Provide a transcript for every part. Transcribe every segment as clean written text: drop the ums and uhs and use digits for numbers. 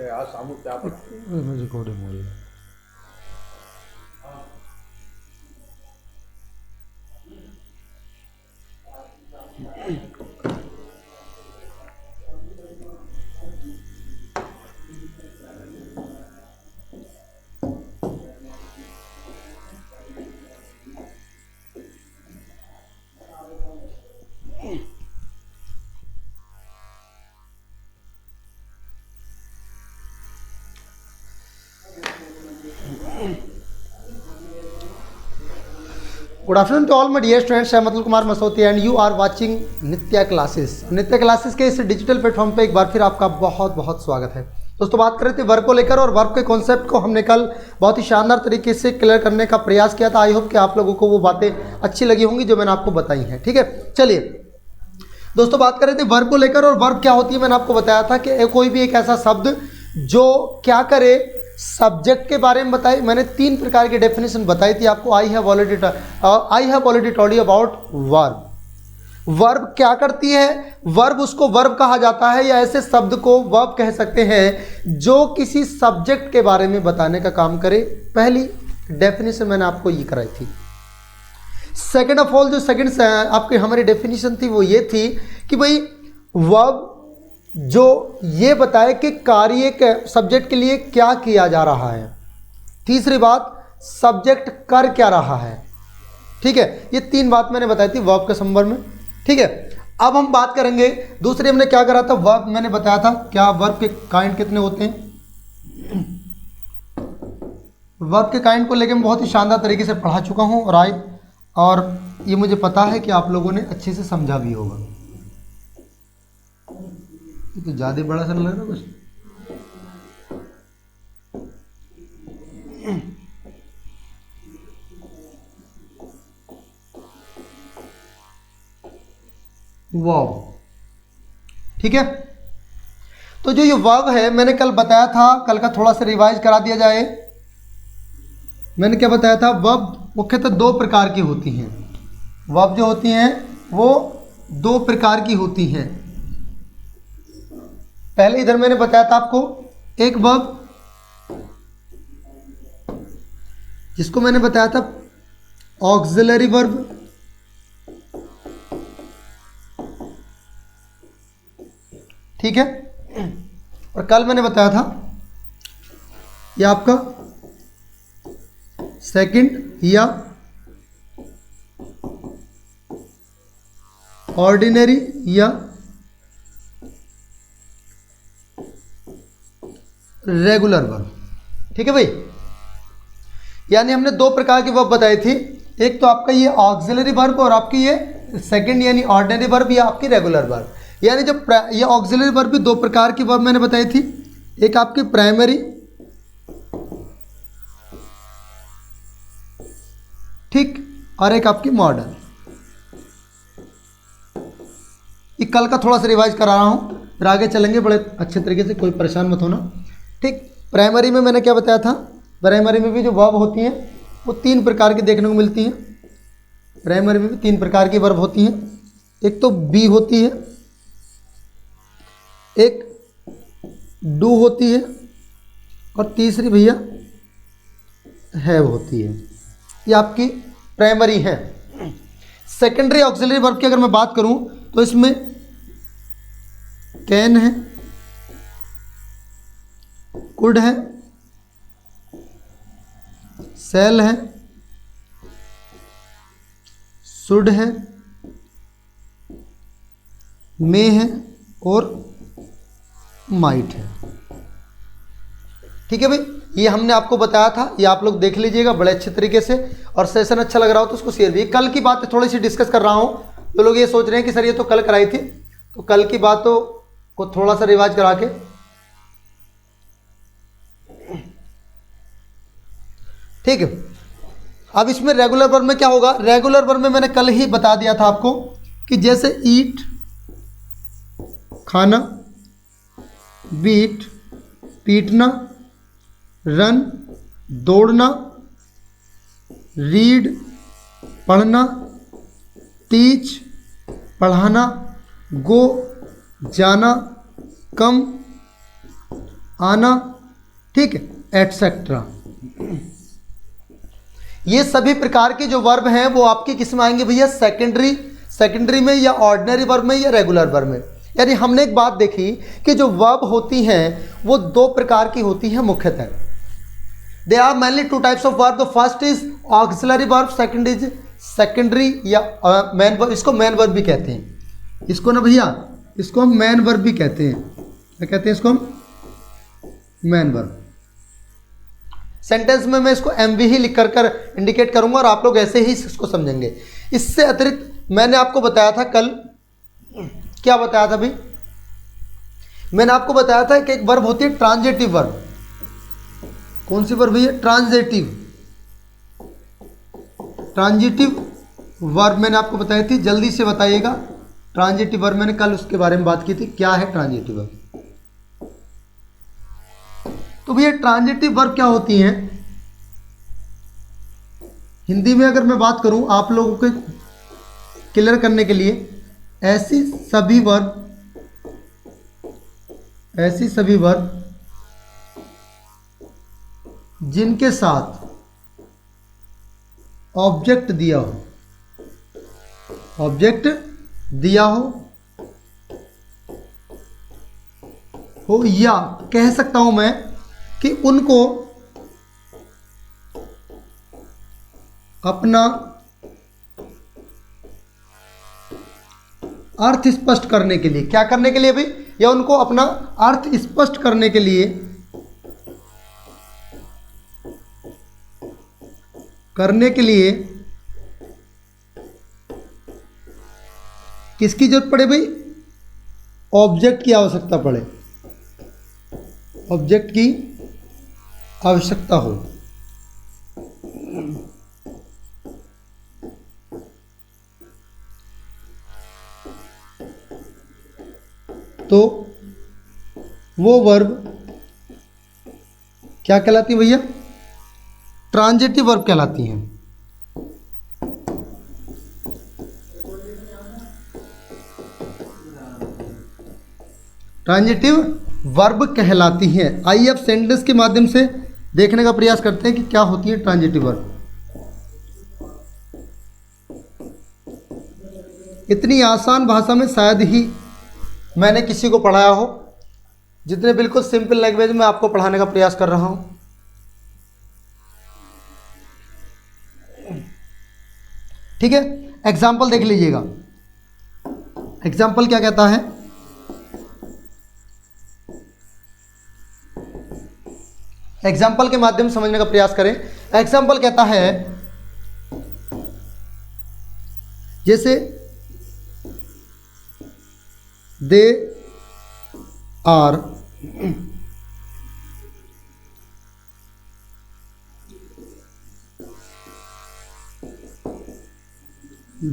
Recording हो रही है। Good afternoon to all my dear students, मैं मतलब Kumar Masauti and you are watching Nitya classes. Nitya classes के इस डिजिटल प्लेटफॉर्म पे एक बार फिर आपका बहुत बहुत स्वागत है। दोस्तों, बात कर रहे थे वर्क को लेकर और वर्क के कॉन्सेप्ट को हमने कल बहुत ही शानदार तरीके से क्लियर करने का प्रयास किया था। आई होप कि आप लोगों को वो बातें अच्छी लगी होंगी जो मैंने आपको बताई हैं। ठीक है, चलिए दोस्तों, बात कर रहे थे वर्ब को लेकर। और वर्ब क्या होती है मैंने आपको बताया था कि कोई भी एक ऐसा शब्द जो क्या करे, सब्जेक्ट के बारे में बताई। मैंने 3 प्रकार की डेफिनेशन बताई थी आपको। I have already told you about verb. Verb क्या करती है? वर्ब, उसको वर्ब कहा जाता है या ऐसे शब्द को वर्ब कह सकते हैं जो किसी सब्जेक्ट के बारे में बताने का काम करे। पहली डेफिनेशन मैंने आपको ये कराई थी। सेकेंड ऑफ ऑल, जो सेकेंड आपकी हमारी डेफिनेशन थी वो ये थी कि भाई वर्ब जो ये बताए कि कार्य के सब्जेक्ट के लिए क्या किया जा रहा है। तीसरी बात, सब्जेक्ट कर क्या रहा है। ठीक है, ये 3 बात मैंने बताई थी वर्ब के संदर्भ में। ठीक है, अब हम बात करेंगे दूसरे। हमने क्या करा था? वर्ब मैंने बताया था क्या वर्ब के काइंड कितने होते हैं। वर्ब के काइंड को लेकर मैं बहुत ही शानदार तरीके से पढ़ा चुका हूं और ये मुझे पता है कि आप लोगों ने अच्छे से समझा भी होगा। ये तो ज़्यादा बड़ा सा लग रहा है कुछ। वर्ब, ठीक है। तो जो ये वर्ब है मैंने कल बताया था, कल का थोड़ा सा रिवाइज करा दिया जाए। मैंने क्या बताया था? वर्ब मुख्यतः 2 प्रकार की होती हैं। वर्ब जो होती हैं वो 2 प्रकार की होती हैं। पहले इधर मैंने बताया था आपको एक वर्ब जिसको मैंने बताया था ऑक्सिलरी वर्ब, ठीक है। और कल मैंने बताया था ये आपका सेकंड या ऑर्डिनरी या रेगुलर वर्ब, ठीक है भाई। यानी हमने 2 प्रकार की वर्ब बताई थी। एक तो आपका ये ऑक्सिलरी वर्ब और आपकी ये सेकंड यानी ऑर्डिनरी वर्ब या आपकी रेगुलर वर्ब। यानी जब ये ऑक्सिलरी वर्ब भी 2 प्रकार की वर्ब मैंने बताई थी। एक आपकी प्राइमरी, ठीक, और एक आपकी मॉडर्न। ये कल का थोड़ा सा रिवाइज करा रहा हूं, फिर आगे चलेंगे बड़े अच्छे तरीके से, कोई परेशान मत होना। ठीक, प्राइमरी में मैंने क्या बताया था? प्राइमरी में भी जो वर्ब होती हैं वो 3 प्रकार की देखने को मिलती हैं। प्राइमरी में भी 3 प्रकार की वर्ब होती हैं। एक तो बी होती है, एक डू होती है और तीसरी भैया हैव होती है। ये आपकी प्राइमरी है। सेकेंडरी ऑक्सिलरी वर्ब की अगर मैं बात करूं तो इसमें कैन है, कुड है, सेल है, शुड है, मे है और माइट है। ठीक है भाई, ये हमने आपको बताया था, ये आप लोग देख लीजिएगा बड़े अच्छे तरीके से। और सेशन अच्छा लग रहा हो तो उसको शेयर भी। कल की बात थोड़ी सी डिस्कस कर रहा हूं। जो लोग ये सोच रहे हैं कि सर ये तो कल कराई थी, तो कल की बातों को थोड़ा सा रिवाइज करा के, ठीक है। अब इसमें रेगुलर वर्ब में क्या होगा? रेगुलर वर्ब में मैंने कल ही बता दिया था आपको कि जैसे ईट खाना, बीट पीटना, रन दौड़ना, रीड पढ़ना, टीच पढ़ाना, गो जाना, कम आना, ठीक है, एटसेट्रा। ये सभी प्रकार के जो वर्ब हैं वो आपके किस में आएंगे भैया? सेकेंडरी में, या ऑर्डिनरी वर्ब में, या रेगुलर वर्ब में। यानी हमने एक बात देखी कि जो वर्ब होती हैं वो दो प्रकार की होती हैं मुख्यतः। They are mainly two types of verb. The first is auxiliary verb, second is secondary या मेन वर्ब। इसको मेन वर्ब भी कहते हैं। इसको ना भैया, इसको हम मेन वर्ब भी कहते हैं। क्या कहते हैं इसको हम? Main verb. सेंटेंस में मैं इसको एमवी ही लिख कर इंडिकेट करूंगा और आप लोग ऐसे ही इसको समझेंगे। इससे अतिरिक्त मैंने आपको बताया था कल, क्या बताया था भाई? मैंने आपको बताया था कि एक वर्ब होती है ट्रांजिटिव वर्ब। कौन सी वर्ब है? ट्रांजिटिव वर्ब मैंने आपको बताई थी। जल्दी से बताइएगा, ट्रांजिटिव वर्ब मैंने कल उसके बारे में बात की थी। क्या है ट्रांजिटिव वर्ब? तो भैया ट्रांजिटिव वर्ब क्या होती हैं? हिंदी में अगर मैं बात करूं आप लोगों को क्लियर करने के लिए, ऐसी सभी वर्ब जिनके साथ ऑब्जेक्ट दिया हो या कह सकता हूं मैं कि उनको अपना अर्थ स्पष्ट करने के लिए, क्या करने के लिए भाई? या उनको अपना अर्थ स्पष्ट करने के लिए किसकी जरूरत पड़े भाई? ऑब्जेक्ट की आवश्यकता पड़े, ऑब्जेक्ट की आवश्यकता हो। तो वो वर्ब क्या कहलाती है भैया? ट्रांजिटिव वर्ब कहलाती हैं। ट्रांजिटिव वर्ब कहलाती हैं। आइए अब सेंटेंस के माध्यम से देखने का प्रयास करते हैं कि क्या होती है ट्रांजिटिव वर्ब। इतनी आसान भाषा में शायद ही मैंने किसी को पढ़ाया हो, जितने बिल्कुल सिंपल लैंग्वेज में आपको पढ़ाने का प्रयास कर रहा हूं। ठीक है, एग्जाम्पल देख लीजिएगा। एग्जाम्पल क्या कहता है? एग्जाम्पल के माध्यम से समझने का प्रयास करें। एग्जाम्पल कहता है जैसे दे आर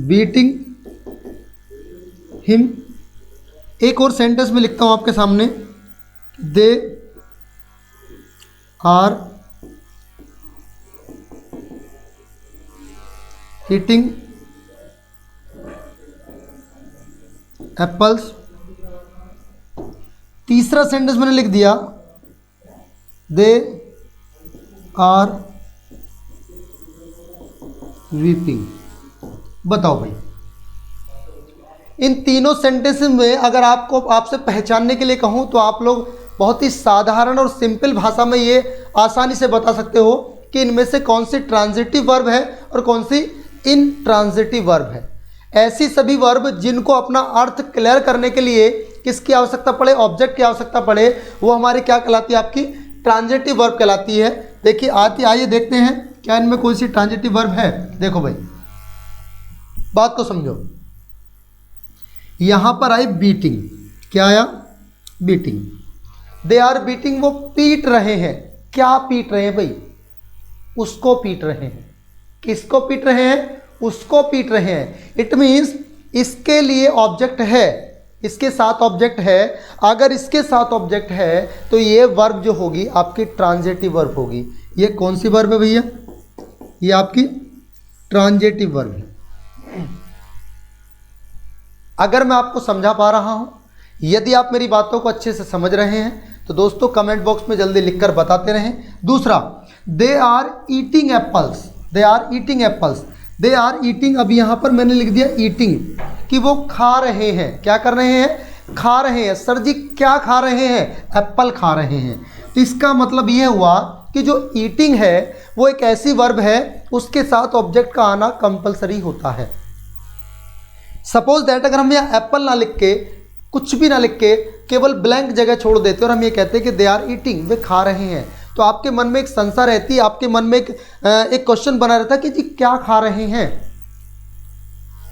बीटिंग हिम। एक और सेंटेंस में लिखता हूं आपके सामने, दे आर ईटिंग एप्पल्स। तीसरा सेंटेंस मैंने लिख दिया, दे आर वीपिंग। बताओ भाई, इन तीनों सेंटेंस में अगर आपसे पहचानने के लिए कहूं तो आप लोग बहुत ही साधारण और सिंपल भाषा में ये आसानी से बता सकते हो कि इनमें से कौन सी ट्रांजिटिव वर्ब है और कौन सी इनट्रांजिटिव वर्ब है। ऐसी सभी वर्ब जिनको अपना अर्थ क्लियर करने के लिए किसकी आवश्यकता पड़े? ऑब्जेक्ट की आवश्यकता पड़े, वो हमारी क्या कहलाती है? आपकी ट्रांजिटिव वर्ब कहलाती है। देखिए आइए देखते हैं क्या इनमें कोई सी ट्रांजिटिव वर्ब है। देखो भाई, बात को समझो। यहां पर आई बीटिंग। क्या आया? बीटिंग। दे आर बीटिंग, वो पीट रहे हैं। क्या पीट रहे हैं भाई? उसको पीट रहे हैं। किसको पीट रहे हैं? उसको पीट रहे हैं। इट मीन्स इसके लिए ऑब्जेक्ट है, इसके साथ ऑब्जेक्ट है। अगर इसके साथ ऑब्जेक्ट है तो ये वर्ब जो होगी आपकी ट्रांजिटिव वर्ब होगी। ये कौन सी वर्ब है भैया? ये आपकी ट्रांजिटिव वर्ब है। अगर मैं आपको समझा पा रहा हूं, यदि आप मेरी बातों को अच्छे से समझ रहे हैं तो दोस्तों कमेंट बॉक्स में जल्दी लिखकर बताते रहें। दूसरा, they are eating apples, they are eating apples, they are eating, अब यहाँ पर मैंने लिख दिया ईटिंग, कि वो खा रहे हैं। क्या कर रहे हैं? खा रहे हैं। सर जी क्या खा रहे हैं? एप्पल खा रहे हैं। तो इसका मतलब ये हुआ कि जो ईटिंग है वो एक ऐसी वर्ब है उसके साथ ऑब्जेक्ट का आना कंपलसरी होता है। सपोज दैट अगर हम यहाँ एप्पल ना लिख के, कुछ भी ना लिख के, केवल ब्लैंक जगह छोड़ देते और हम ये कहते हैं कि दे आर ईटिंग, वे खा रहे हैं, तो आपके मन में एक संशय रहती, आपके मन में एक क्वेश्चन बना रहता कि जी क्या खा रहे हैं,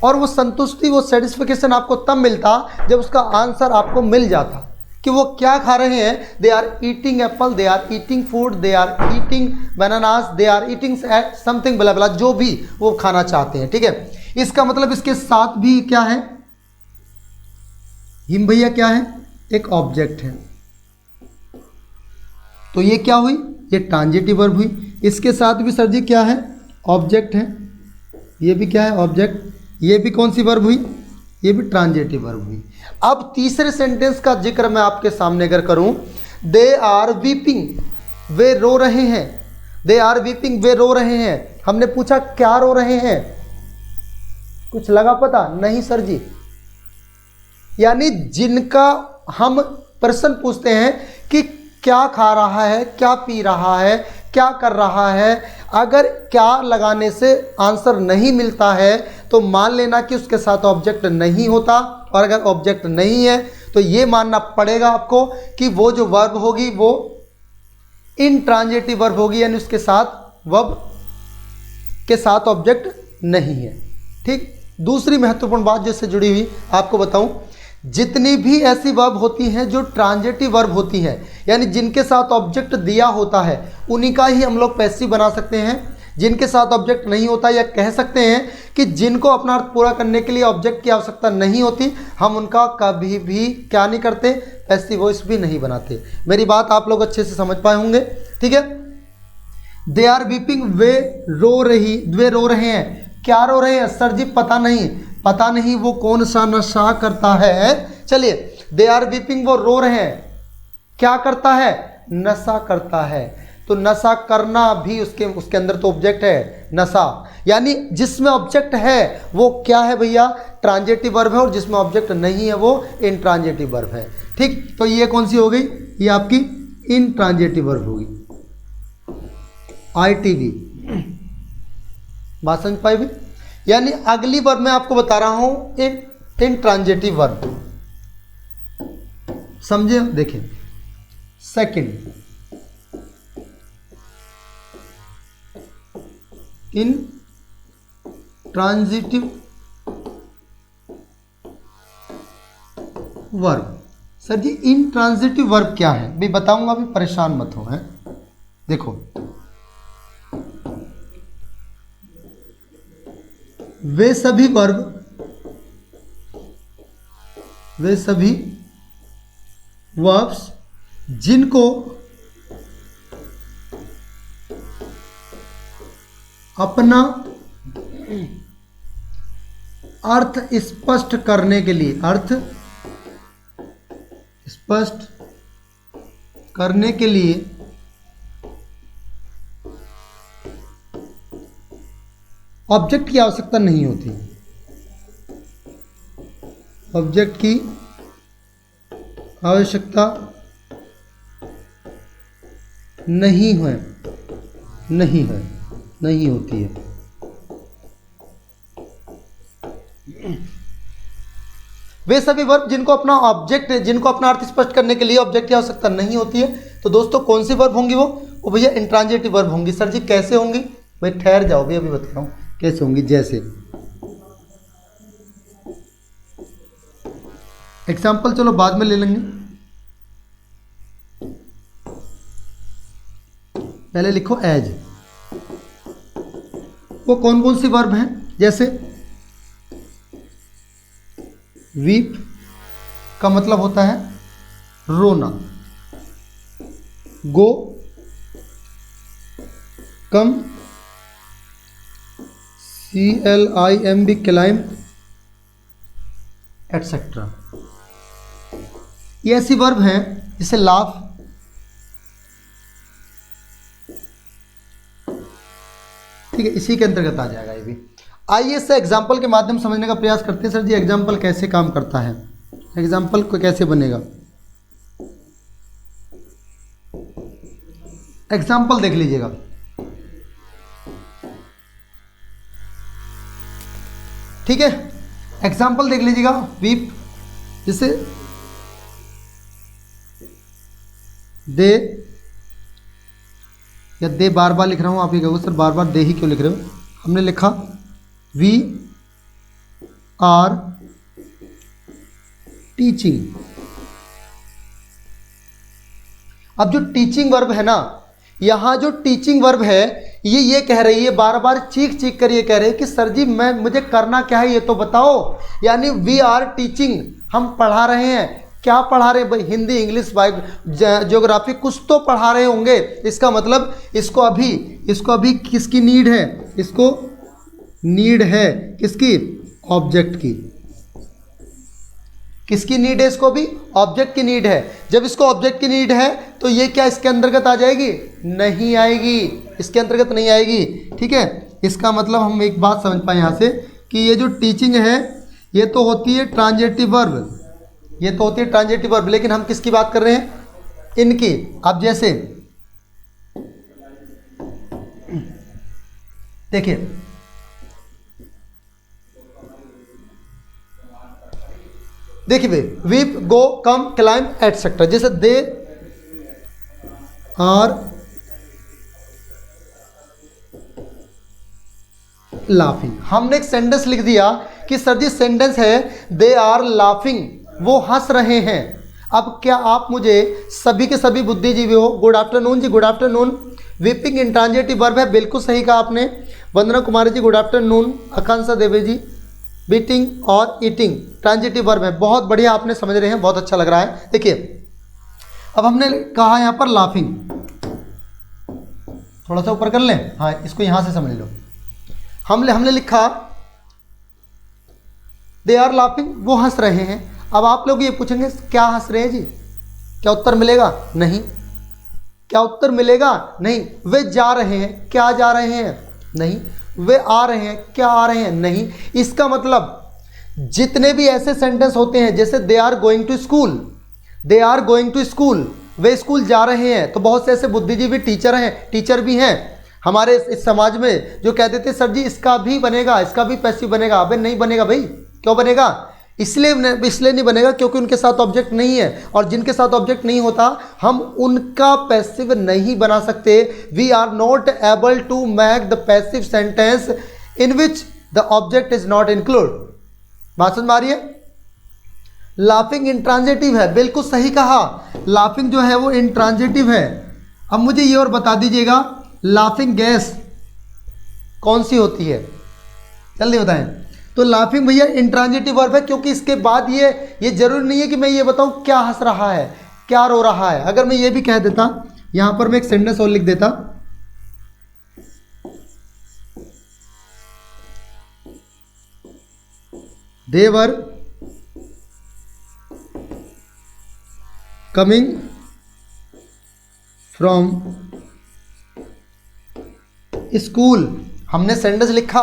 और वो संतुष्टि, वो सेटिस्फिकेशन आपको तब मिलता जब उसका आंसर आपको मिल जाता कि वो क्या खा रहे हैं। They are eating apple, they are eating food, they are eating bananas, they are eating something blah blah, जो भी वो खाना चाहते हैं। ठीक है, इसका मतलब इसके साथ भी क्या है? हिम भैया क्या है? एक ऑब्जेक्ट है। तो ये क्या हुई? ये ट्रांजिटिव वर्ब हुई। इसके साथ भी सर जी क्या है? ऑब्जेक्ट है। ये भी क्या है? ऑब्जेक्ट। ये भी कौन सी वर्ब हुई? ये भी ट्रांजिटिव वर्ब हुई। अब तीसरे सेंटेंस का जिक्र मैं आपके सामने अगर करूं, दे आर वीपिंग, वे रो रहे हैं। दे आर वीपिंग, वे रो रहे हैं। हमने पूछा क्या रो रहे हैं? कुछ लगा पता? नहीं सर जी। यानी जिनका हम प्रश्न पूछते हैं कि क्या खा रहा है, क्या पी रहा है, क्या कर रहा है, अगर क्या लगाने से आंसर नहीं मिलता है तो मान लेना कि उसके साथ ऑब्जेक्ट नहीं होता, और अगर ऑब्जेक्ट नहीं है तो ये मानना पड़ेगा आपको कि वो जो वर्ब होगी वो इनट्रांजिटिव वर्ब होगी, यानी उसके साथ वर्ब के साथ ऑब्जेक्ट नहीं है। ठीक, दूसरी महत्वपूर्ण बात जिससे जुड़ी हुई आपको बताऊं, जितनी भी ऐसी वर्ब होती हैं जो ट्रांजिटिव वर्ब होती हैं, यानी जिनके साथ ऑब्जेक्ट दिया होता है, उन्हीं का ही हम लोग पैसिव बना सकते हैं। जिनके साथ ऑब्जेक्ट नहीं होता, या कह सकते हैं कि जिनको अपना अर्थ पूरा करने के लिए ऑब्जेक्ट की आवश्यकता नहीं होती, हम उनका कभी भी क्या नहीं करते? पैसिव वॉइस भी नहीं बनाते। मेरी बात आप लोग अच्छे से समझ पाए होंगे। ठीक है, दे आर वीपिंग, वे रो रहे हैं। क्या रो रहे हैं? सर जी पता नहीं। पता नहीं वो कौन सा नशा करता है। चलिए, दे आर वीपिंग, वो रो रहे हैं। क्या करता है? नशा करता है। तो नशा करना भी उसके अंदर तो ऑब्जेक्ट है, नशा, यानी जिसमें ऑब्जेक्ट है वो क्या है भैया? ट्रांजिटिव वर्ब है, और जिसमें ऑब्जेक्ट नहीं है वो इनट्रांजिटिव वर्ब है। ठीक, तो ये कौन सी हो गई? ये आपकी इनट्रांजिटिव वर्ब होगी, ITV। बात समझ पाई भी? यानी अगली वर्ब मैं आपको बता रहा हूं इनट्रांजिटिव वर्ब, समझे? देखें, सेकंड, इन ट्रांजिटिव वर्ब। सर जी इन ट्रांजिटिव वर्ब क्या है? भी बताऊंगा, अभी परेशान मत हो। हैं, देखो, वे सभी वर्ब्स जिनको अपना अर्थ स्पष्ट करने के लिए, अर्थ स्पष्ट करने के लिए ऑब्जेक्ट की आवश्यकता नहीं होती, ऑब्जेक्ट की आवश्यकता नहीं होती है। वे सभी वर्ब जिनको अपना ऑब्जेक्ट, जिनको अपना अर्थ स्पष्ट करने के लिए ऑब्जेक्ट की आवश्यकता नहीं होती है। तो दोस्तों कौन सी वर्ब होंगी? वो भैया इंट्रांजिटिव वर्ब होंगी। सर जी कैसे होंगी? भाई ठहर जाओ, भी अभी बता रहा हूं कैसे होंगी। जैसे एग्जाम्पल चलो बाद में ले लेंगे, पहले लिखो एज। वो कौन कौन सी वर्ब हैं? जैसे वीप का मतलब होता है रोना, गो कम, CLIMB क्लाइम, एटसेट्रा। ये ऐसी वर्ब हैं जैसे लाफ, ठीक है, इसी के अंतर्गत आ जाएगा ये भी। आइए इससे एग्जाम्पल के माध्यम समझने का प्रयास करते हैं। सर जी एग्जाम्पल कैसे काम करता है, एग्जाम्पल को कैसे बनेगा। एग्जाम्पल देख लीजिएगा, ठीक है, एग्जाम्पल देख लीजिएगा। वीप जैसे दे या दे बार बार लिख रहा हूं, आप ये कहोगे सर बार बार दे ही क्यों लिख रहे हो। हमने लिखा वी आर टीचिंग। अब जो टीचिंग वर्ब है ना, यहां जो टीचिंग वर्ब है ये कह रही है, बार बार चीख चीख कर ये कह रही है कि सर जी मुझे करना क्या है ये तो बताओ। यानी वी आर टीचिंग, हम पढ़ा रहे हैं। क्या पढ़ा रहे हैं भाई, हिंदी इंग्लिश ज्योग्राफी कुछ तो पढ़ा रहे होंगे। इसका मतलब इसको अभी किसकी नीड है, इसको नीड है किसकी, ऑब्जेक्ट की। किसकी नीड है, इसको भी ऑब्जेक्ट की नीड है। जब इसको ऑब्जेक्ट की नीड है तो ये क्या इसके अंतर्गत आ जाएगी, नहीं आएगी, इसके अंतर्गत नहीं आएगी। ठीक है, इसका मतलब हम एक बात समझ पाए यहाँ से कि ये जो टीचिंग है ये तो होती है ट्रांजिटिव वर्ब, ये तो होती है ट्रांजिटिव वर्ब, लेकिन हम किसकी बात कर रहे हैं, इनकी। अब जैसे देखिए भाई, वीप गो कम क्लाइंब एटसेट्रा, जैसे दे आर लाफिंग। हमने एक सेंटेंस लिख दिया कि सर जी सेंटेंस है दे आर लाफिंग, वो हंस रहे हैं। अब क्या आप मुझे सभी के सभी बुद्धिजीवी हो, good afternoon ji, good afternoon. Weeping intransitive verb है, बिल्कुल सही कहा आपने। Vandana Kumari ji good afternoon. Akanksha Devi ji, beating और ईटिंग ट्रांजिटिव वर्ब है, बहुत बढ़िया, आपने समझ रहे हैं, बहुत अच्छा लग रहा है। देखिए अब हमने कहा यहाँ पर लाफिंग, थोड़ा सा ऊपर कर लें, हाँ इसको यहाँ से समझ लो। हमने लिखा दे आर लाफिंग, वो हंस रहे हैं। अब आप लोग ये पूछेंगे क्या हंस रहे हैं जी, क्या उत्तर मिलेगा, नहीं। क्या उत्तर मिलेगा, नहीं। वे जा रहे हैं, क्या जा रहे हैं, नहीं। वे आ रहे हैं, क्या आ रहे हैं, नहीं। इसका मतलब जितने भी ऐसे सेंटेंस होते हैं जैसे they are going to school, they are going to school, वे स्कूल जा रहे हैं, तो बहुत से ऐसे बुद्धिजीवी टीचर भी हैं हमारे इस समाज में जो कहते थे सर जी इसका भी बनेगा, इसका भी पैसिव बनेगा। अबे नहीं बनेगा भाई, क्यों बनेगा, इसलिए नहीं बनेगा क्योंकि उनके साथ ऑब्जेक्ट नहीं है, और जिनके साथ ऑब्जेक्ट नहीं होता हम उनका पैसिव नहीं बना सकते। We are not able to make the passive sentence in which the object is not include. बात समझ में आ रही है। लाफिंग इंट्रांजिटिव है, बिल्कुल सही कहा, लाफिंग जो है वो इंट्रांजिटिव है। अब मुझे ये और बता दीजिएगा लाफिंग गैस कौन सी होती है, जल्दी बताएं। तो लाफिंग भैया इंट्रांजिटिव वर्ब है, क्योंकि इसके बाद ये जरूरी नहीं है कि मैं ये बताऊं क्या हंस रहा है, क्या रो रहा है। अगर मैं ये भी कह देता, यहां पर मैं एक सेंटेंस और लिख देता, दे वर कमिंग फ्रॉम स्कूल। हमने सेंटेंस लिखा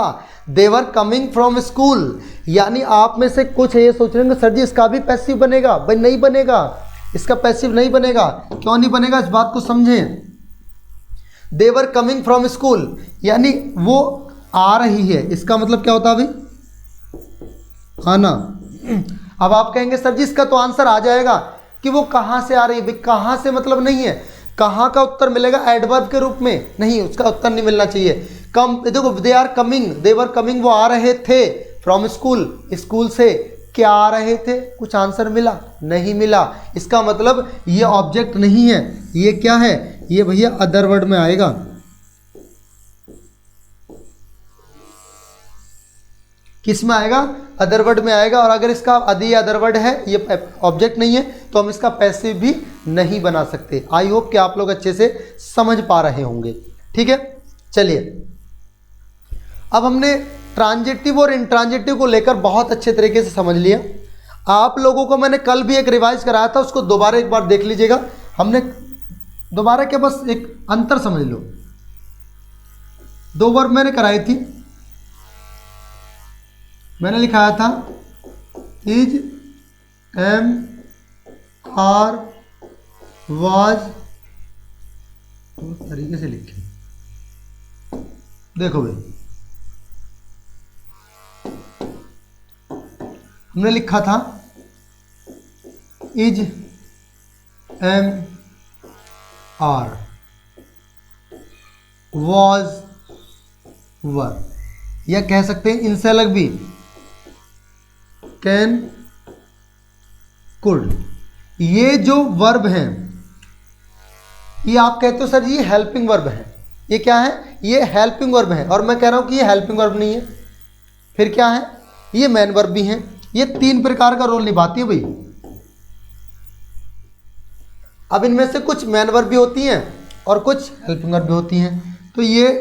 देवर कमिंग फ्रॉम स्कूल, यानी आप में से कुछ ये सोच रहे होंगे सर जी इसका भी पैसिव बनेगा, भाई नहीं बनेगा, इसका पैसिव नहीं बनेगा। क्यों नहीं बनेगा, इस बात को समझें। देवर कमिंग फ्रॉम स्कूल यानी वो आ रही है, इसका मतलब क्या होता है भाई, आना। अब आप कहेंगे सर जी इसका तो आंसर आ जाएगा कि वो कहां से आ रही है, भाई कहां से मतलब नहीं है, कहां का उत्तर मिलेगा एडवर्ब के रूप में, नहीं, उसका उत्तर नहीं मिलना चाहिए। कम देखो, they are coming, they're coming, वो आ रहे थे, फ्रॉम स्कूल, स्कूल से, क्या आ रहे थे, कुछ आंसर मिला, नहीं मिला। इसका मतलब ये ऑब्जेक्ट नहीं है, ये क्या है, ये भैया अदर वर्ड में आएगा। किस में आएगा, अदर वर्ड में आएगा। और अगर इसका अदि अदर वर्ड है, ये ऑब्जेक्ट नहीं है, तो हम इसका पैसिव भी नहीं बना सकते। आई होप कि आप लोग अच्छे से समझ पा रहे होंगे। ठीक है, चलिए अब हमने ट्रांजिटिव और इंट्रांजिटिव को लेकर बहुत अच्छे तरीके से समझ लिया। आप लोगों को मैंने कल भी एक रिवाइज कराया था, उसको दोबारा एक बार देख लीजिएगा। हमने दोबारा क्या, बस एक अंतर समझ लो। दो वर्ब मैंने कराई थी, मैंने लिखाया था इज, एम, आर, वाज, तो तरीके से लिखे। देखो भाई, हमने लिखा था इज, एम, आर, वॉज, वर, या कह सकते हैं इनसे अलग भी कैन, कुड। ये जो वर्ब हैं, ये आप कहते हो सर ये हेल्पिंग वर्ब है। ये क्या है? ये हेल्पिंग वर्ब है। और मैं कह रहा हूं कि ये हेल्पिंग वर्ब नहीं है, फिर क्या है? ये मेन वर्ब भी है। ये तीन प्रकार का रोल निभाती है भाई। अब इनमें से कुछ मेन वर्ब भी होती हैं और कुछ हेल्पिंग वर्ब भी होती हैं। तो ये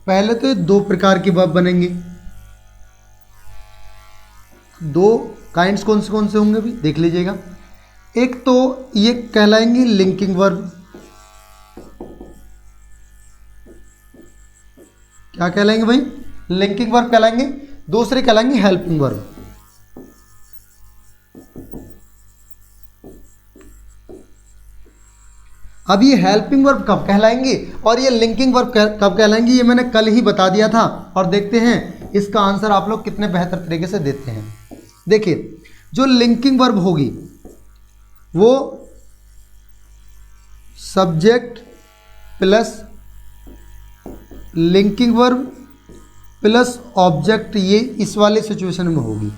पहले तो दो प्रकार की वर्ब बनेंगे। दो काइंड्स कौन से होंगे भी देख लीजिएगा। एक तो ये कहलाएंगी लिंकिंग वर्ब। क्या कहलाएंगे भाई? लिंकिंग वर्ब कहलाएंगे। दूसरे कहलाएंगे हेल्पिंग वर्ब। अब ये हेल्पिंग वर्ब कब कहलाएंगी और ये लिंकिंग वर्ब कब कहलाएंगी, ये मैंने कल ही बता दिया था। और देखते हैं इसका आंसर आप लोग कितने बेहतर तरीके से देते हैं। देखिए, जो लिंकिंग वर्ब होगी वो subject plus linking verb plus object, ये इस वाले सिचुएशन में होगी।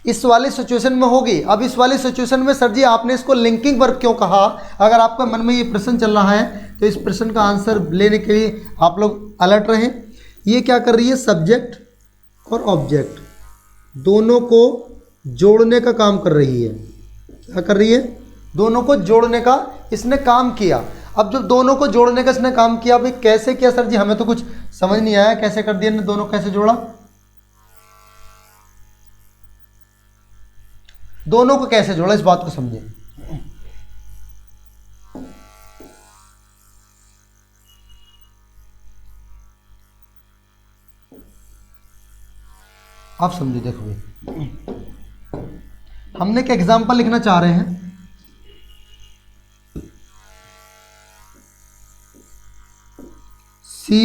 इस वाले सिचुएशन में होगी। अब इस वाले सिचुएशन में सर जी आपने इसको लिंकिंग वर्ब क्यों कहा? अगर आपके मन में ये प्रश्न चल रहा है तो इस प्रश्न का आंसर लेने के लिए आप लोग अलर्ट रहें। ये क्या कर रही है? सब्जेक्ट और ऑब्जेक्ट दोनों को जोड़ने का काम कर रही है। क्या कर रही है? दोनों को जोड़ने का इसने काम किया। अब जब दोनों को जोड़ने का इसने काम किया, भाई कैसे किया सर जी? हमें तो कुछ समझ नहीं आया, कैसे कर दिया ने दोनों, कैसे जोड़ा? दोनों को कैसे जोड़ा, इस बात को समझे। आप समझे। देखो भाई, हमने एक एग्जांपल लिखना चाह रहे हैं। सी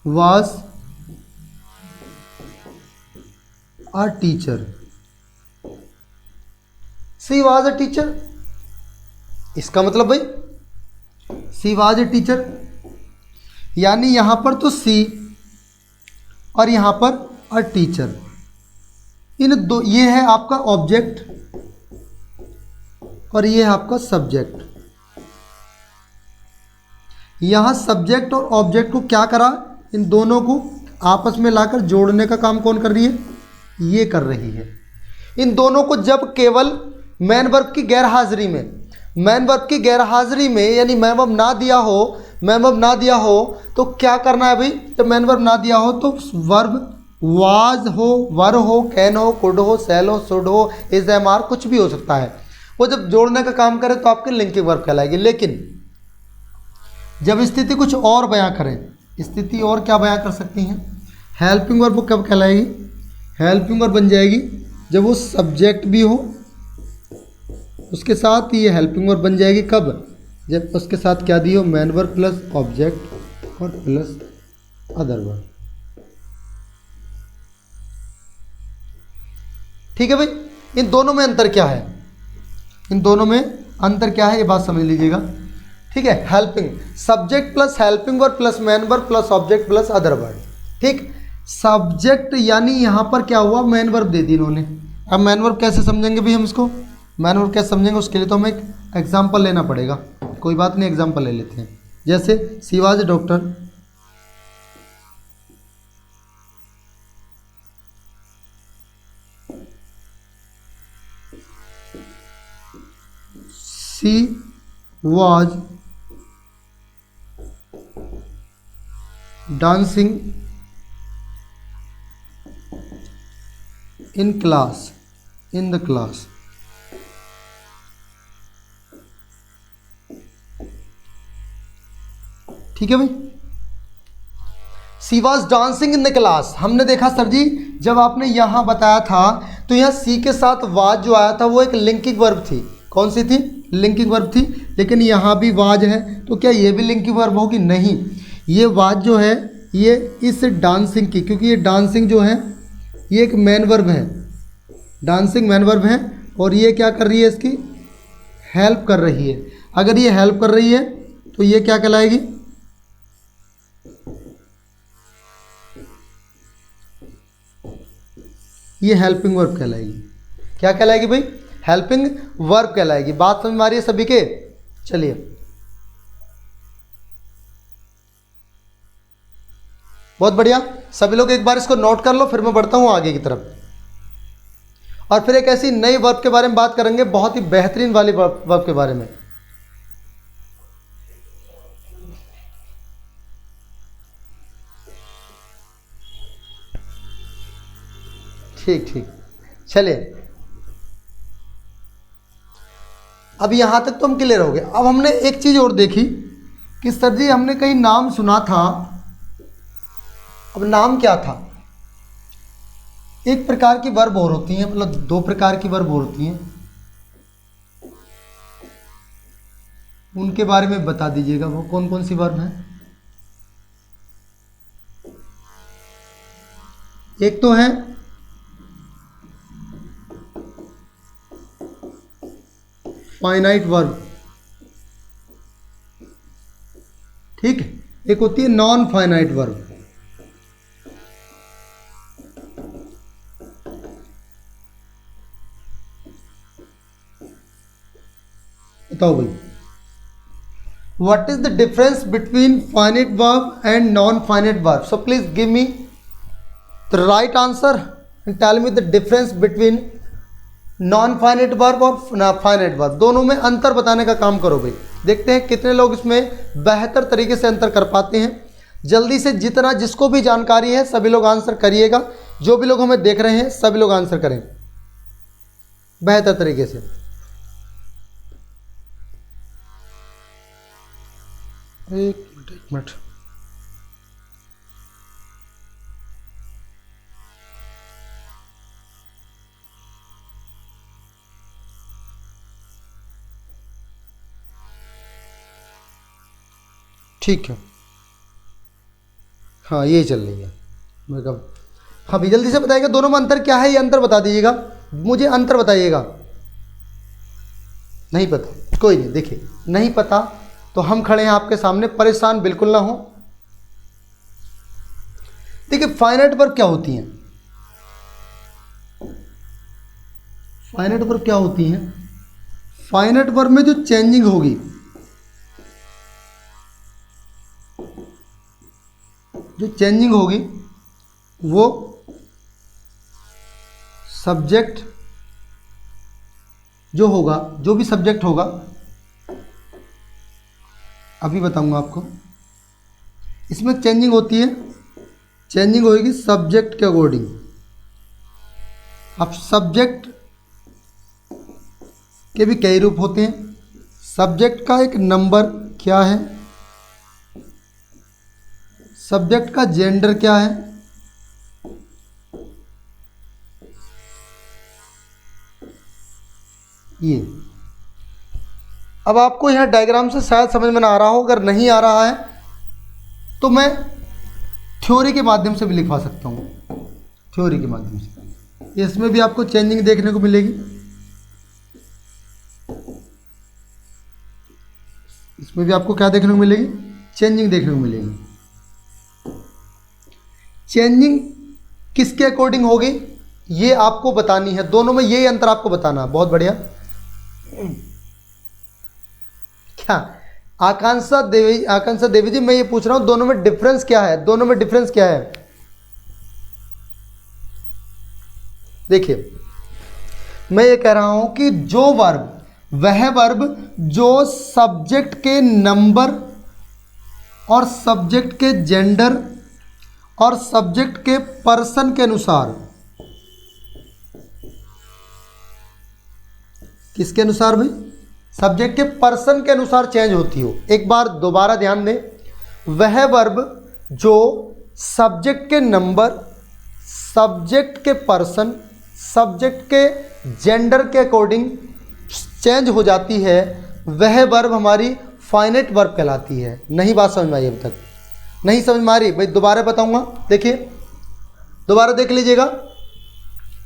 was a teacher। C was a teacher, इसका मतलब भाई सी was a teacher, यानी यहां पर तो सी और यहां पर अ टीचर, इन दो, ये है आपका ऑब्जेक्ट और ये है आपका सब्जेक्ट। यहां सब्जेक्ट और ऑब्जेक्ट को क्या करा? इन दोनों को आपस में लाकर जोड़ने का काम कौन कर रही है? ये कर रही है। इन दोनों को जब केवल मेन वर्ब की गैर हाजिरी में, मेन वर्ब की गैर हाजिरी में, यानी मेन वर्ब ना दिया हो, मेन वर्ब ना दिया हो तो क्या करना है भाई? जब मेन वर्ब ना दिया हो तो वर्ब वाज हो, वर हो, कैन हो, कुड हो, सेल हो, शुड हो, इज, एम, आर, कुछ भी हो सकता है। वो जब जोड़ने का काम करे तो आपकी लिंकिंग वर्ब कहलाएगी। लेकिन जब स्थिति कुछ और बयां करें, स्थिति और क्या बयां कर सकती हैं? हेल्पिंग वर्ब कब कहलाएगी? हेल्पिंग वर्ब बन जाएगी जब वो सब्जेक्ट भी हो, उसके साथ ही ये हेल्पिंग वर्ब बन जाएगी। कब? जब उसके साथ क्या दी हो? मेन वर्ब प्लस ऑब्जेक्ट और प्लस अदर वर्ब। ठीक है भाई, इन दोनों में अंतर क्या है? इन दोनों में अंतर क्या है ये बात समझ लीजिएगा। ठीक है, helping, subject plus helping verb plus main verb plus object plus other verb. ठीक, सब्जेक्ट यानी यहां पर क्या हुआ? मेन वर्ब दे दी इन्होंने। अब मेन वर्ब कैसे समझेंगे भाई हम इसको? मेन वर्ब कैसे समझेंगे? उसके लिए तो हमें एक एग्जाम्पल लेना पड़ेगा। कोई बात नहीं, एग्जाम्पल ले लेते हैं। जैसे she was a doctor, she was dancing in class, in the class। ठीक है भाई। She was dancing in the class, हमने देखा सर जी जब आपने यहाँ बताया था तो यहाँ सी के साथ वाज जो आया था वो एक लिंकिंग वर्ब थी। कौन सी थी? लिंकिंग वर्ब थी। लेकिन यहाँ भी वाज है तो क्या ये भी लिंकिंग वर्ब होगी? नहीं, ये वाज जो है ये इस डांसिंग की, क्योंकि ये डांसिंग जो है ये एक मैन वर्ब है, डांसिंग मैन वर्ब है, और ये क्या कर रही है? इसकी हेल्प कर रही है। अगर ये हेल्प कर रही है तो ये क्या कहलाएगी? ये हेल्पिंग वर्ब कहलाएगी। क्या कहलाएगी भाई? हेल्पिंग वर्ब कहलाएगी। बात समझ में आ रही है सभी के? चलिए, बहुत बढ़िया। सभी लोग एक बार इसको नोट कर लो, फिर मैं बढ़ता हूं आगे की तरफ और फिर एक ऐसी नई वर्ब के बारे में बात करेंगे, बहुत ही बेहतरीन वाली वर्ब के बारे में। ठीक ठीक, चलिए अब यहां तक तो हम क्लियर हो गए। अब हमने एक चीज और देखी कि सर जी हमने कहीं नाम सुना था। अब नाम क्या था? एक प्रकार की वर्ब और होती हैं, मतलब दो प्रकार की वर्ब और होती हैं, उनके बारे में बता दीजिएगा वो कौन कौन सी वर्ब हैं। एक तो है फाइनाइट वर्ब, ठीक है, एक होती है नॉन फाइनाइट वर्ब। बताओ भाई, what is the difference between finite verb and non finite verb? So please give me the right answer and tell me the difference between non finite verb और finite verb. दोनों में अंतर बताने का काम करो भाई। देखते हैं कितने लोग इसमें बेहतर तरीके से अंतर कर पाते हैं। जल्दी से जितना जिसको भी जानकारी है सभी लोग आंसर करिएगा। जो भी लोग हमें देख रहे हैं सभी लोग आंसर करें बेहतर तरीके से। एक मिनट ठीक है, हाँ ये चल रही है। मैं कब हाँ भी जल्दी से बताइएगा दोनों में अंतर क्या है, ये अंतर बता दीजिएगा मुझे, अंतर बताइएगा। नहीं पता? कोई नहीं, देखिए नहीं पता तो हम खड़े हैं आपके सामने, परेशान बिल्कुल ना हो। देखिए फाइनाइट वर्ब क्या होती हैं? फाइनाइट वर्ब क्या होती हैं? फाइनाइट वर्ब में जो चेंजिंग होगी, जो चेंजिंग होगी वो सब्जेक्ट जो होगा, जो भी सब्जेक्ट होगा, अभी बताऊंगा आपको। इसमें चेंजिंग होती है, चेंजिंग होगी सब्जेक्ट के अकॉर्डिंग। अब सब्जेक्ट के भी कई रूप होते हैं। सब्जेक्ट का एक नंबर क्या है, सब्जेक्ट का जेंडर क्या है, ये। अब आपको यह डायग्राम से शायद समझ में ना आ रहा हो, अगर नहीं आ रहा है तो मैं थ्योरी के माध्यम से भी लिखवा सकता हूँ, थ्योरी के माध्यम से। इसमें भी आपको चेंजिंग देखने को मिलेगी, इसमें भी आपको क्या देखने को मिलेगी? चेंजिंग देखने को मिलेगी। चेंजिंग किसके अकॉर्डिंग होगी ये आपको बतानी है, दोनों में यही अंतर आपको बताना है। बहुत बढ़िया। क्या आकांक्षा देवी जी, मैं ये पूछ रहा हूं दोनों में डिफरेंस क्या है? दोनों में डिफरेंस क्या है? देखिए मैं ये कह रहा हूं कि जो वर्ब, वह वर्ब जो सब्जेक्ट के नंबर और सब्जेक्ट के जेंडर और सब्जेक्ट के पर्सन के अनुसार, किसके अनुसार भाई? सब्जेक्ट के पर्सन के अनुसार चेंज होती हो। एक बार दोबारा ध्यान दें, वह वर्ब जो सब्जेक्ट के नंबर, सब्जेक्ट के पर्सन, सब्जेक्ट के जेंडर के अकॉर्डिंग चेंज हो जाती है, वह वर्ब हमारी फाइनाइट वर्ब कहलाती है। नहीं बात समझ में आई अभी तक? नहीं समझ में आ रही भाई? दोबारा बताऊंगा, देखिए दोबारा देख लीजिएगा।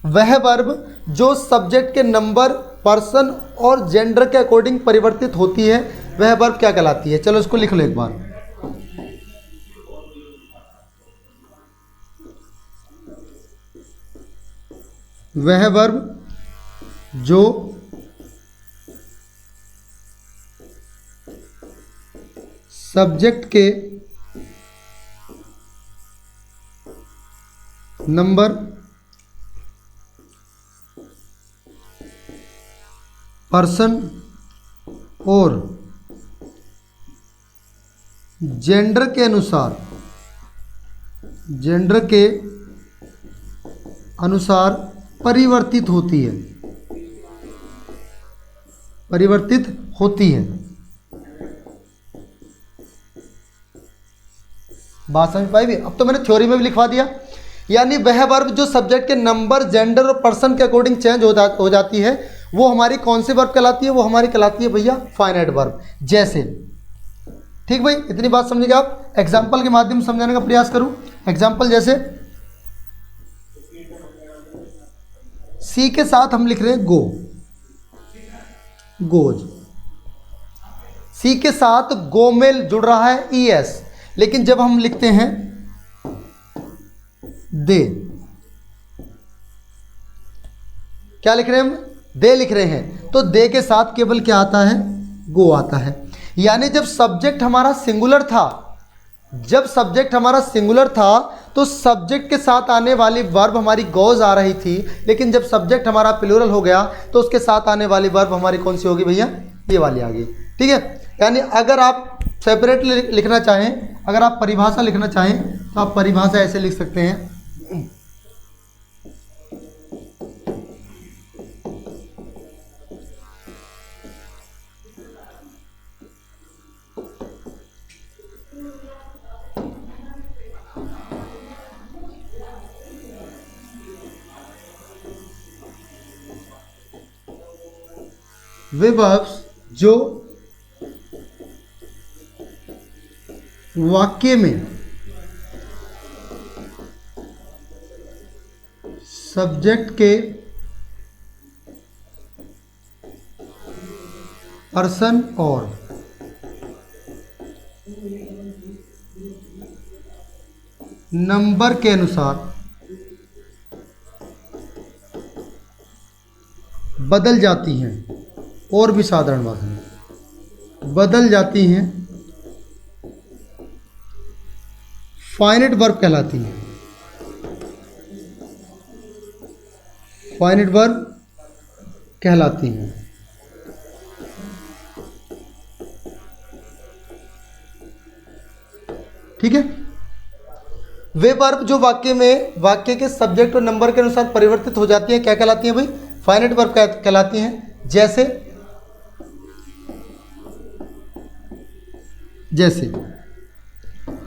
वह वर्ब जो सब्जेक्ट के नंबर, पर्सन और जेंडर के अकॉर्डिंग परिवर्तित होती है, वह वर्ब क्या कहलाती है? चलो इसको लिख लो एक बार। वह वर्ब जो सब्जेक्ट के नंबर, पर्सन और जेंडर के अनुसार परिवर्तित होती है, बात समझ पाई भी? अब तो मैंने थ्योरी में भी लिखवा दिया। यानी वह वर्ब जो सब्जेक्ट के नंबर, जेंडर और पर्सन के अकॉर्डिंग चेंज हो जाती है, वो हमारी कौन सी वर्ब कहलाती है? वो हमारी कहलाती है भैया फाइनाइट वर्ब। जैसे, ठीक भाई, इतनी बात समझिएगा आप। एग्जाम्पल के माध्यम से समझाने का प्रयास करूं। एग्जाम्पल जैसे सी के साथ हम लिख रहे हैं गो, गोज। सी के साथ गो में जुड़ रहा है ES, लेकिन जब हम लिखते हैं दे, क्या लिख रहे हैं हम? दे लिख रहे हैं, तो दे के साथ केवल क्या आता है? गो आता है। यानी जब सब्जेक्ट हमारा सिंगुलर था, तो सब्जेक्ट के साथ आने वाली वर्ब हमारी गोज आ रही थी, लेकिन जब सब्जेक्ट हमारा प्लूरल हो गया तो उसके साथ आने वाली वर्ब हमारी कौन सी होगी भैया? ये वाली आ गई। ठीक है, यानी अगर आप सेपरेटली लिखना चाहें, अगर आप परिभाषा लिखना चाहें, तो आप परिभाषा ऐसे लिख सकते हैं। वे वर्ब्स जो वाक्य में सब्जेक्ट के पर्सन और नंबर के अनुसार बदल जाती हैं, और भी साधारण भाषा में बदल जाती हैं, फाइनाइट वर्ब कहलाती हैं। फाइनाइट वर्ब कहलाती हैं। ठीक है, वे वर्ब जो वाक्य के सब्जेक्ट और नंबर के अनुसार परिवर्तित हो जाती हैं, क्या कहलाती हैं भाई? फाइनाइट वर्ब कहलाती हैं। जैसे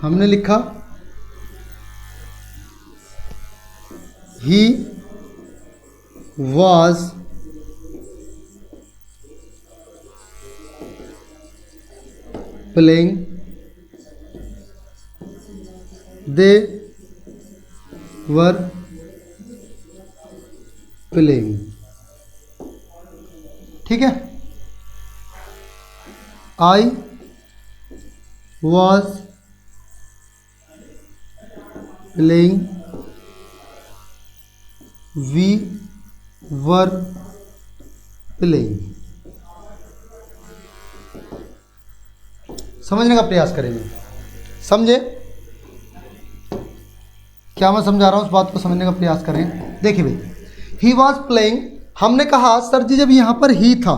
हमने लिखा he was playing, they were playing. ठीक है, I was playing, we were playing. समझने का प्रयास करेंगे। समझे क्या मैं समझा रहा हूं? उस बात को समझने का प्रयास करें। देखिए भाई, ही वॉज प्लेइंग, हमने कहा सर जी जब यहां पर ही था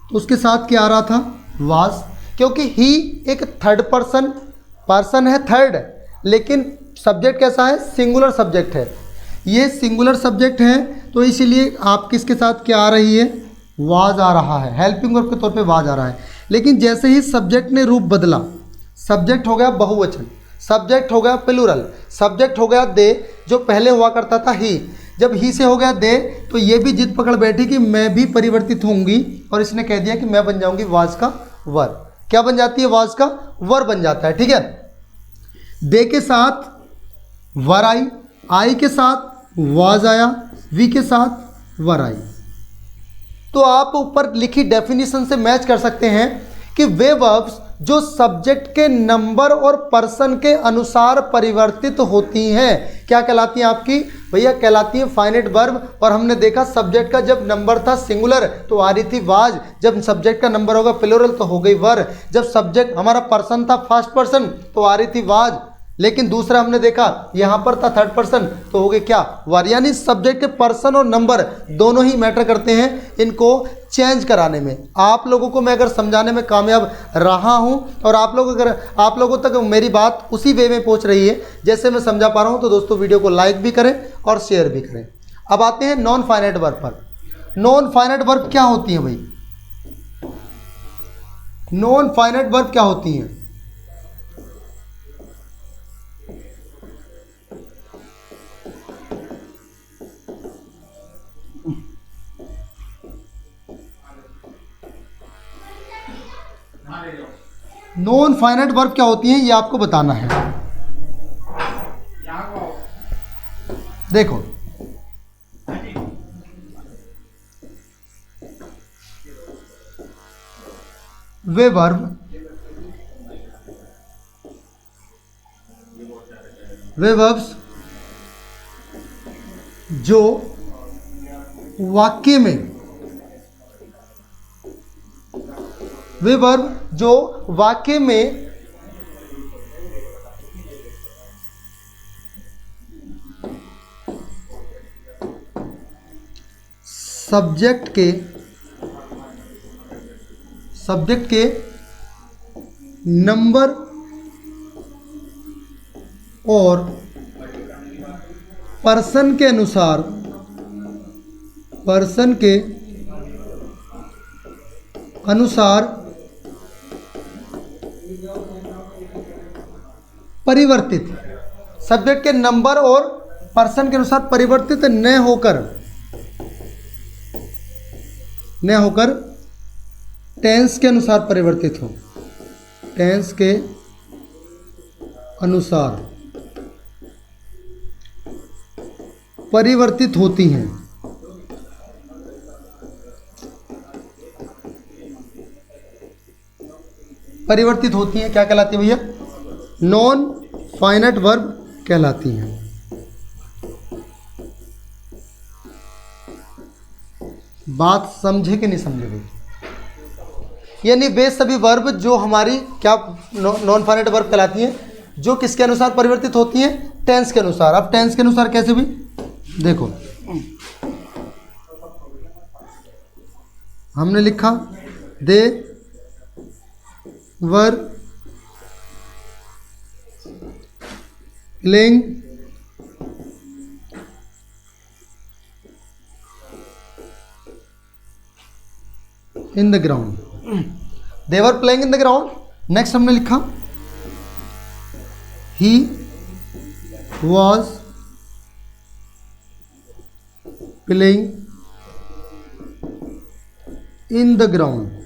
तो उसके साथ क्या आ रहा था? वॉज, क्योंकि ही एक थर्ड पर्सन है, थर्ड, लेकिन सब्जेक्ट कैसा है? सिंगुलर सब्जेक्ट है। ये सिंगुलर सब्जेक्ट है, तो इसीलिए आप किसके साथ क्या आ रही है? वाज आ रहा है, हेल्पिंग वर्ब के तौर पे वाज आ रहा है। लेकिन जैसे ही सब्जेक्ट ने रूप बदला, सब्जेक्ट हो गया बहुवचन, सब्जेक्ट हो गया प्लूरल, सब्जेक्ट हो गया दे, जो पहले हुआ करता था ही। जब ही से हो गया दे तो ये भी जिद पकड़ बैठी कि मैं भी परिवर्तित होंगी, और इसने कह दिया कि मैं बन जाऊंगी वाज का वर। क्या बन जाती है? वाज का वर बन जाता है। ठीक है, दे के साथ वर आई के साथ वाज आया, वी के साथ वर आई। तो आप ऊपर लिखी डेफिनेशन से मैच कर सकते हैं कि वे वर्ब्स जो सब्जेक्ट के नंबर और पर्सन के अनुसार परिवर्तित होती हैं क्या कहलाती हैं आपकी? भैया कहलाती हैं फाइनाइट वर्ब। और हमने देखा सब्जेक्ट का जब नंबर था सिंगुलर तो आ रही थी वाज, जब सब्जेक्ट का नंबर होगा प्लूरल तो हो गई वर, जब सब्जेक्ट हमारा पर्सन था फर्स्ट पर्सन तो आ रही थी वाज, लेकिन दूसरा हमने देखा यहाँ पर था थर्ड पर्सन तो हो गए क्या? वर। यानी सब्जेक्ट के पर्सन और नंबर दोनों ही मैटर करते हैं इनको चेंज कराने में। आप लोगों को मैं अगर समझाने में कामयाब रहा हूँ और आप लोगों तक मेरी बात उसी वे में पहुँच रही है जैसे मैं समझा पा रहा हूँ, तो दोस्तों वीडियो को लाइक भी करें और शेयर भी करें। अब आते हैं नॉन फाइनाइट वर्ब पर। नॉन फाइनाइट वर्ब क्या होती हैं भाई? नॉन फाइनाइट वर्ब क्या होती हैं? नॉन फाइनाइट वर्ब क्या होती हैं ये आपको बताना है। देखो, वे वर्ब्स जो वाक्य में, वे वर्ब जो वाक्य में सब्जेक्ट के नंबर और पर्सन के अनुसार परिवर्तित, सब्जेक्ट के नंबर और पर्सन के अनुसार परिवर्तित न होकर टेंस के अनुसार परिवर्तित हो, टेंस के अनुसार परिवर्तित होती हैं। परिवर्तित होती हैं क्या कहलाती है भैया? नॉन फाइनाइट वर्ब कहलाती हैं। बात समझे कि नहीं समझे भाई? यानी वे सभी वर्ब जो हमारी क्या नॉन फाइनाइट वर्ब कहलाती हैं, जो किसके अनुसार परिवर्तित होती हैं? टेंस के अनुसार। अब टेंस के अनुसार कैसे भी देखो, हमने लिखा they were playing in the ground, they were playing in the ground. Next हमने लिखा he was playing in the ground.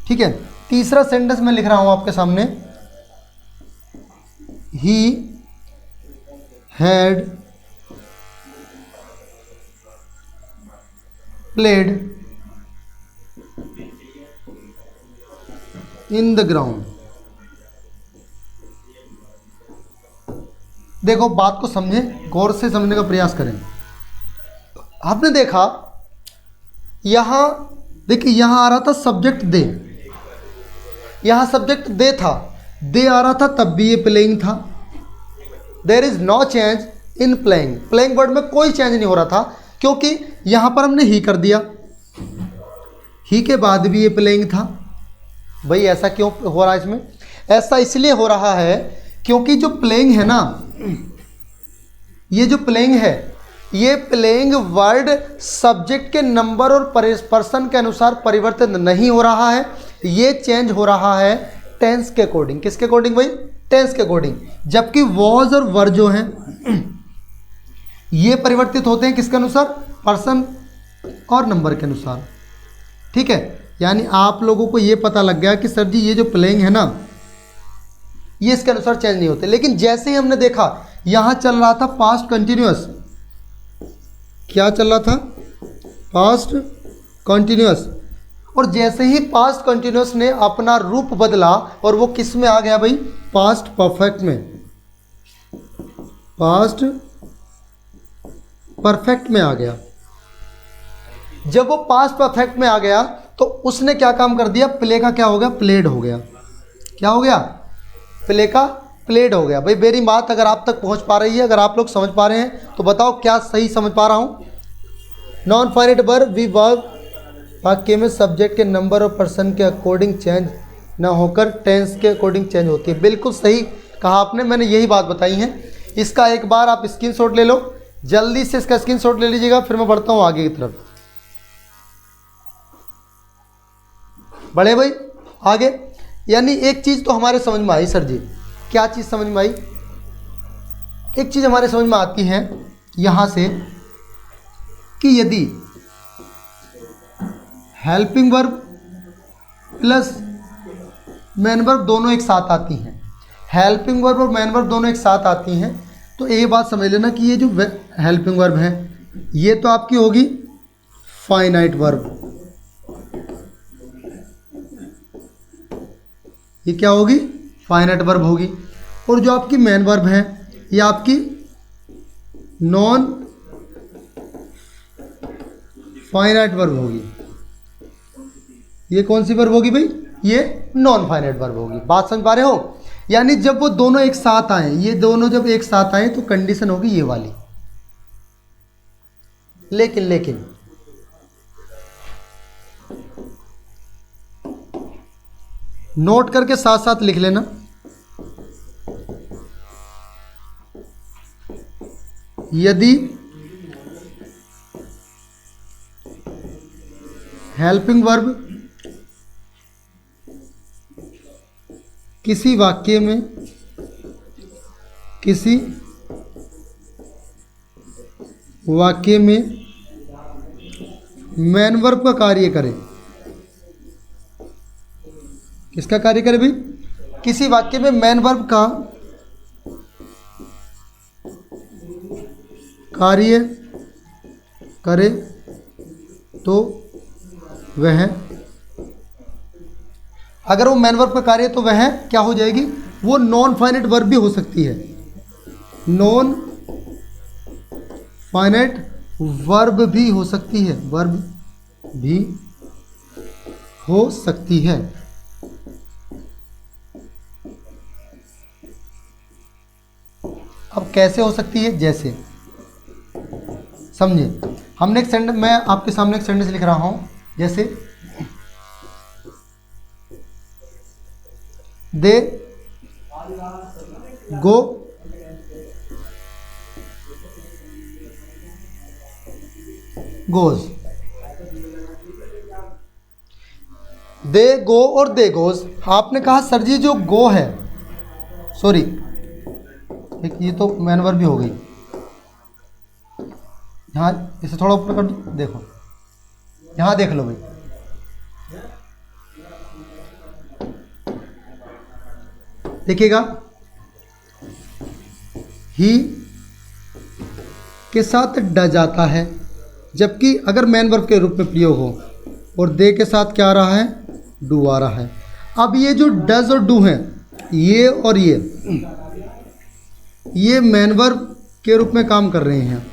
ठीक है, तीसरा सेंटेंस मैं लिख रहा हूं आपके सामने, he had played in the ground. देखो बात को समझें, गौर से समझने का प्रयास करें। आपने देखा यहां, देखिए यहां आ रहा था सब्जेक्ट दे, यहां सब्जेक्ट दे था, दे आ रहा था तब भी ये प्लेइंग था। There is no change in playing, playing word में कोई चेंज नहीं हो रहा था क्योंकि यहां पर हमने ही कर दिया, ही के बाद भी ये प्लेइंग था। भाई ऐसा क्यों हो रहा है इसमें? ऐसा इसलिए हो रहा है क्योंकि जो प्लेइंग है ना, ये जो प्लेइंग है ये प्लेइंग वर्ड सब्जेक्ट के नंबर और पर्सन के अनुसार परिवर्तित नहीं हो रहा है, ये चेंज हो रहा है टेंस के अकॉर्डिंग। किसके अकॉर्डिंग भाई? टेंस के अकॉर्डिंग। जबकि वॉज और वर जो हैं ये परिवर्तित होते हैं किसके अनुसार? पर्सन और नंबर के अनुसार। ठीक है, यानी आप लोगों को ये पता लग गया कि सर जी ये जो प्लेइंग है ना, ये इसके अनुसार चेंज नहीं होते। लेकिन जैसे ही हमने देखा यहां चल रहा था पास्ट कंटिन्यूअस, क्या चल रहा था? Past continuous. और जैसे ही पास्ट कंटिन्यूअस ने अपना रूप बदला और वो किस में आ गया भाई? पास्ट परफेक्ट में। पास्ट परफेक्ट में आ गया। जब वो पास्ट परफेक्ट में आ गया तो उसने क्या काम कर दिया? प्ले का क्या हो गया? प्लेड हो गया। क्या हो गया? प्ले का प्लेड हो गया। भाई मेरी बात अगर आप तक पहुंच पा रही है, अगर आप लोग समझ पा रहे हैं तो बताओ क्या सही समझ पा रहा हूं? नॉन फाइनाइट वर्ब वी वर्ब वाक्य में सब्जेक्ट के नंबर और पर्सन के अकॉर्डिंग चेंज ना होकर टेंस के अकॉर्डिंग चेंज होती है। बिल्कुल सही कहा आपने, मैंने यही बात बताई है। इसका एक बार आप स्क्रीनशॉट ले लो, जल्दी से इसका स्क्रीनशॉट ले लीजिएगा, फिर मैं बढ़ता हूँ आगे की तरफ। बढ़े भाई आगे। यानी एक चीज़ तो हमारे समझ में आई सर जी। क्या चीज़ समझ में आई? एक चीज़ हमारे समझ में आती है यहाँ से कि यदि helping verb plus main verb दोनों एक साथ आती हैं, हेल्पिंग वर्ब और मेन वर्ब दोनों एक साथ आती हैं, तो ये बात समझ लेना कि ये जो हेल्पिंग वर्ब है ये तो आपकी होगी फाइनाइट वर्ब। ये क्या होगी? फाइनाइट वर्ब होगी। और जो आपकी मेन वर्ब है ये आपकी नॉन फाइनाइट वर्ब होगी। ये कौन सी वर्ब होगी भाई? ये नॉन फाइनाइट वर्ब होगी। बात समझ पा रहे हो? यानी जब वो दोनों एक साथ आए, ये दोनों जब एक साथ आए तो कंडीशन होगी ये वाली। लेकिन नोट करके साथ साथ लिख लेना, यदि हेल्पिंग वर्ब किसी वाक्य में मेन वर्ब का कार्य करे। किसका कार्य करे भाई? किसी वाक्य में मेन वर्ब का कार्य करे तो वह, अगर वो मेन वर्ब का कार्य तो वह क्या हो जाएगी? वो नॉन फाइनाइट वर्ब भी हो सकती है। नॉन फाइनाइट वर्ब भी हो सकती है, वर्ब भी हो सकती है। अब कैसे हो सकती है? जैसे समझिए, हमने एक सेंटेंस, मैं आपके सामने एक सेंटेंस लिख रहा हूं, जैसे दे गो गोज। दे गो और दे गोज। आपने कहा सर जी जो गो है, सॉरी एक ये तो मेन वर्ब भी हो गई, यहाँ इसे थोड़ा ऊपर कर दो, देखो यहाँ देख लो भाई, देखिएगा ही के साथ ड जाता है, जबकि अगर मेन वर्ब के रूप में प्रयोग हो, और दे के साथ क्या आ रहा है? डू आ रहा है। अब ये जो डज और डू हैं, ये और ये मेन वर्ब के रूप में काम कर रहे हैं।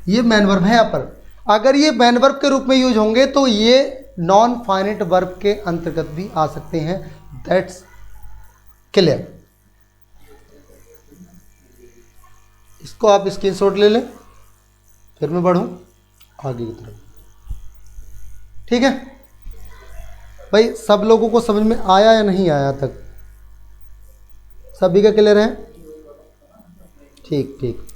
ये मेन वर्ब है यहाँ पर। अगर ये मेन वर्ब के रूप में यूज होंगे तो ये नॉन फाइनाइट वर्ब के अंतर्गत भी आ सकते हैं। That's clear. इसको आप स्क्रीनशॉट ले लें, फिर मैं बढ़ूं आगे की तरफ। ठीक है भाई, सब लोगों को समझ में आया या नहीं आया तक? सभी का क्लियर है? ठीक ठीक।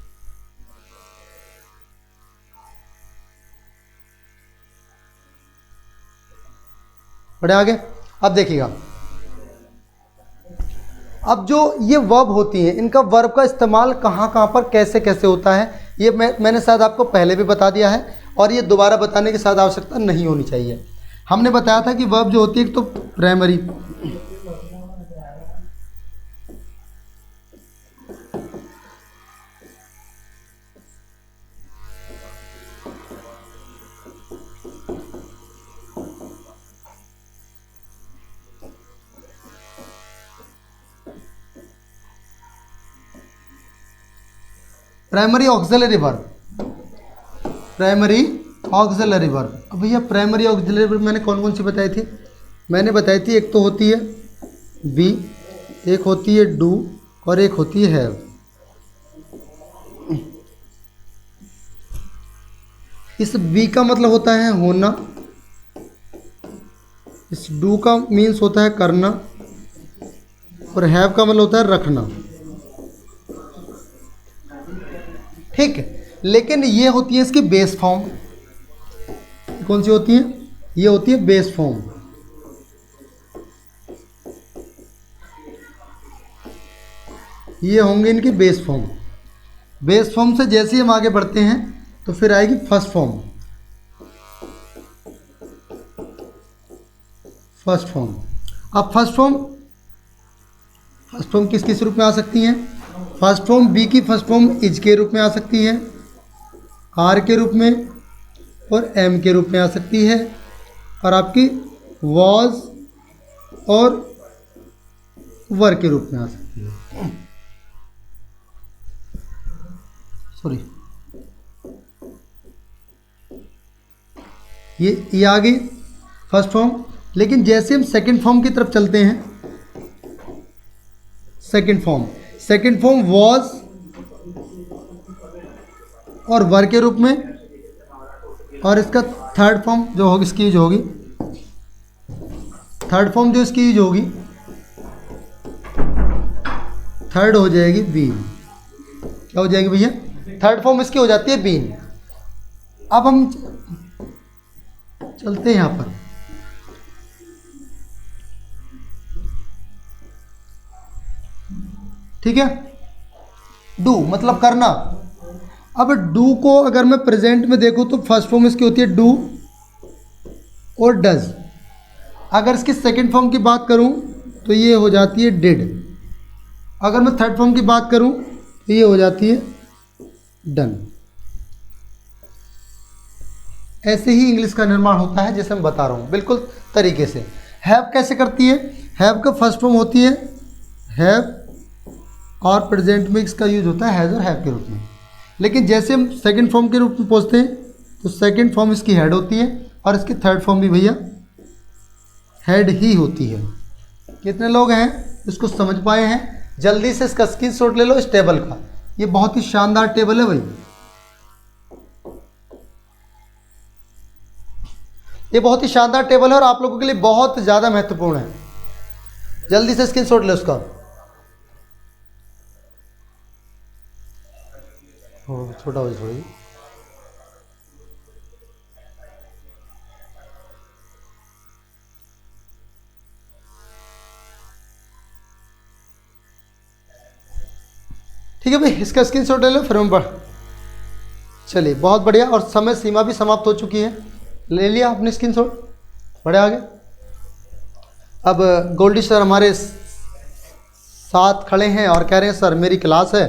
बढ़े आगे। अब देखिएगा, अब जो ये वर्ब होती हैं इनका वर्ब का इस्तेमाल कहाँ कहाँ पर कैसे कैसे होता है, ये मैंने शायद आपको पहले भी बता दिया है और ये दोबारा बताने की शायद आवश्यकता नहीं होनी चाहिए। हमने बताया था कि वर्ब जो होती है एक तो primary, primary auxiliary verb, primary auxiliary verb. अब भैया प्राइमरी ऑक्सिलरी वर्ब मैंने कौन कौन सी बताई थी? मैंने बताई थी एक तो होती है बी, एक होती है डू और एक होती है हैव। इस बी का मतलब होता है होना, इस डू का मीन्स होता है करना और हैव का मतलब होता है रखना। ठीक है, लेकिन ये होती है इसकी बेस फॉर्म। कौन सी होती है? ये होती है बेस फॉर्म। ये होंगे इनकी बेस फॉर्म। बेस फॉर्म से जैसे ही हम आगे बढ़ते हैं तो फिर आएगी फर्स्ट फॉर्म। फर्स्ट फॉर्म, अब फर्स्ट फॉर्म किस किस रूप में आ सकती हैं? फर्स्ट फॉर्म बी की फर्स्ट फॉर्म इज के रूप में आ सकती है, आर के रूप में और एम के रूप में आ सकती है, और आपकी वॉज और वर के रूप में आ सकती है। सॉरी, ये आ गई फर्स्ट फॉर्म। लेकिन जैसे हम सेकंड फॉर्म की तरफ चलते हैं, सेकंड फॉर्म वॉज और वर के रूप में, और इसका थर्ड फॉर्म जो होगी इसकी यूज होगी, थर्ड फॉर्म जो इसकी यूज होगी थर्ड हो जाएगी बीन। क्या हो जाएगी भैया? थर्ड फॉर्म इसकी हो जाती है बीन। अब हम चलते हैं यहां पर, ठीक है। डू मतलब करना। अब डू को अगर मैं प्रेजेंट में देखूं तो फर्स्ट फॉर्म इसकी होती है डू और डज। अगर इसकी सेकंड फॉर्म की बात करूं तो ये हो जाती है डिड। अगर मैं थर्ड फॉर्म की बात करूं तो ये हो जाती है डन। ऐसे ही इंग्लिश का निर्माण होता है जैसे मैं बता रहा हूं, बिल्कुल तरीके से। हैव कैसे करती है? हैव का फर्स्ट फॉर्म होती है हैव और प्रेजेंट में इसका यूज होता है हैज़ और हैव के रूप में। लेकिन जैसे हम सेकंड फॉर्म के रूप में पहुँचते हैं तो सेकंड फॉर्म इसकी हैड होती है और इसकी थर्ड फॉर्म भी भैया हैड ही होती है। कितने लोग हैं इसको समझ पाए हैं? जल्दी से इसका स्क्रीनशॉट ले लो इस टेबल का। ये बहुत ही शानदार टेबल है भाई, ये बहुत ही शानदार टेबल है और आप लोगों के लिए बहुत ज़्यादा महत्वपूर्ण है। जल्दी से स्क्रीनशॉट ले उसका। छोटा हो थोड़ी। ठीक है भाई, इसका स्क्रीनशॉट ले लो फिर हम बढ़। चलिए बहुत बढ़िया, और समय सीमा भी समाप्त हो चुकी है। ले लिया आपने स्क्रीनशॉट, बढ़े आगे। अब गोल्डी सर हमारे साथ खड़े हैं और कह रहे हैं सर मेरी क्लास है,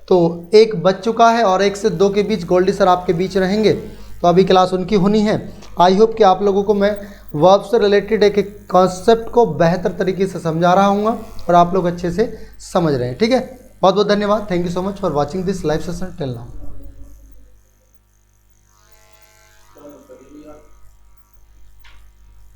तो एक बज चुका है और 1 से 2 के बीच गोल्डी सर आपके बीच रहेंगे, तो अभी क्लास उनकी होनी है। आई होप कि आप लोगों को मैं वर्ब से रिलेटेड एक कॉन्सेप्ट को बेहतर तरीके से समझा रहा हूँ और आप लोग अच्छे से समझ रहे हैं। ठीक है, बहुत बहुत धन्यवाद। Thank you so much for watching this live session till now.